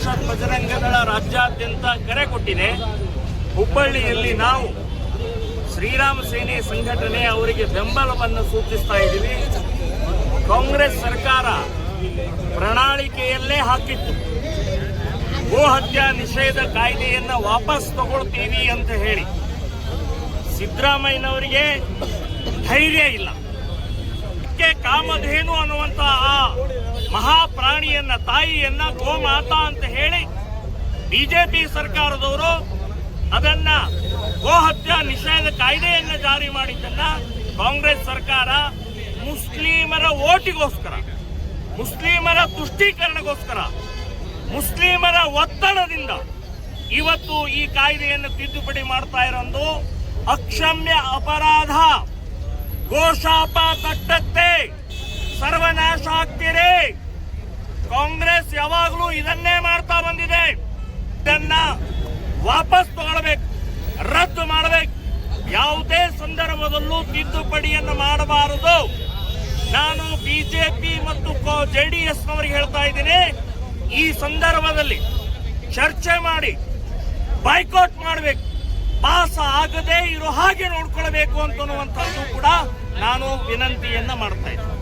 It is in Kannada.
ಪರಿಷತ್ ಬಜರಂಗದಳ ರಾಜ್ಯಾದ್ಯಂತ ಕರೆ ಕೊಟ್ಟಿದೆ. ಹುಬ್ಬಳ್ಳಿಯಲ್ಲಿ ನಾವು ಶ್ರೀರಾಮ ಸೇನೆ ಸಂಘಟನೆ ಅವರಿಗೆ ಬೆಂಬಲವನ್ನು ಸೂಚಿಸ್ತಾ ಇದ್ದೀವಿ. ಕಾಂಗ್ರೆಸ್ ಸರ್ಕಾರ ಪ್ರಣಾಳಿಕೆಯಲ್ಲೇ ಹಾಕಿತ್ತು ಗೋ ಹತ್ಯಾ ನಿಷೇಧ ಕಾಯ್ದೆಯನ್ನು ವಾಪಸ್ ತಗೊಳ್ತೀವಿ ಅಂತ ಹೇಳಿ. ಸಿದ್ದರಾಮಯ್ಯನವರಿಗೆ ಧೈರ್ಯ ಇಲ್ಲ. ಕಾಮಧೇನು ಅನ್ನುವಂತ ಆ ಮಹಾಪ್ರಾಣಿಯನ್ನ, ತಾಯಿಯನ್ನ ಗೋಮಾತಾ ಅಂತ ಹೇಳಿ ಬಿಜೆಪಿ ಸರ್ಕಾರದವರು ಅದನ್ನ ಗೋಹತ್ಯಾ ನಿಷೇಧ ಕಾಯ್ದೆಯನ್ನ ಜಾರಿ ಮಾಡಿದ್ದನ್ನ ಕಾಂಗ್ರೆಸ್ ಸರ್ಕಾರ ಮುಸ್ಲಿಮರ ಓಟಿಗೋಸ್ಕರ, ಮುಸ್ಲಿಮರ ತುಷ್ಟೀಕರಣಗೋಸ್ಕರ, ಮುಸ್ಲಿಮರ ಒತ್ತಡದಿಂದ ಇವತ್ತು ಈ ಕಾಯ್ದೆಯನ್ನು ತಿದ್ದುಪಡಿ ಮಾಡ್ತಾ ಇರೋದು ಅಕ್ಷಮ್ಯ ಅಪರಾಧ. ಗೋಶಾಪ ತಟ್ಟತ್ತೆ, ಸರ್ವನಾಶ ಆಗ್ತೀರಿ. ಕಾಂಗ್ರೆಸ್ ಯಾವಾಗಲೂ ಇದನ್ನೇ ಮಾಡ್ತಾ ಬಂದಿದೆ. ಇದನ್ನ ವಾಪಸ್ ತಗೊಳ್ಬೇಕು, ರದ್ದು ಮಾಡಬೇಕು. ಯಾವುದೇ ಸಂದರ್ಭದಲ್ಲೂ ತಿದ್ದುಪಡಿಯನ್ನು ಮಾಡಬಾರದು. ನಾನು ಬಿಜೆಪಿ ಮತ್ತು ಜೆಡಿಎಸ್ ನವರಿಗೆ ಹೇಳ್ತಾ ಇದ್ದೀನಿ, ಈ ಸಂದರ್ಭದಲ್ಲಿ ಚರ್ಚೆ ಮಾಡಿ ಬಾಯ್ಕಾಟ್ ಮಾಡಬೇಕು, ಪಾಸ್ ಆಗದೆ ಇರೋ ಹಾಗೆ ನೋಡ್ಕೊಳ್ಬೇಕು ಅಂತನ್ನುವಂಥದ್ದು ಕೂಡ ನಾನು ವಿನಂತಿಯನ್ನ ಮಾಡ್ತಾ ಇದ್ದೀನಿ.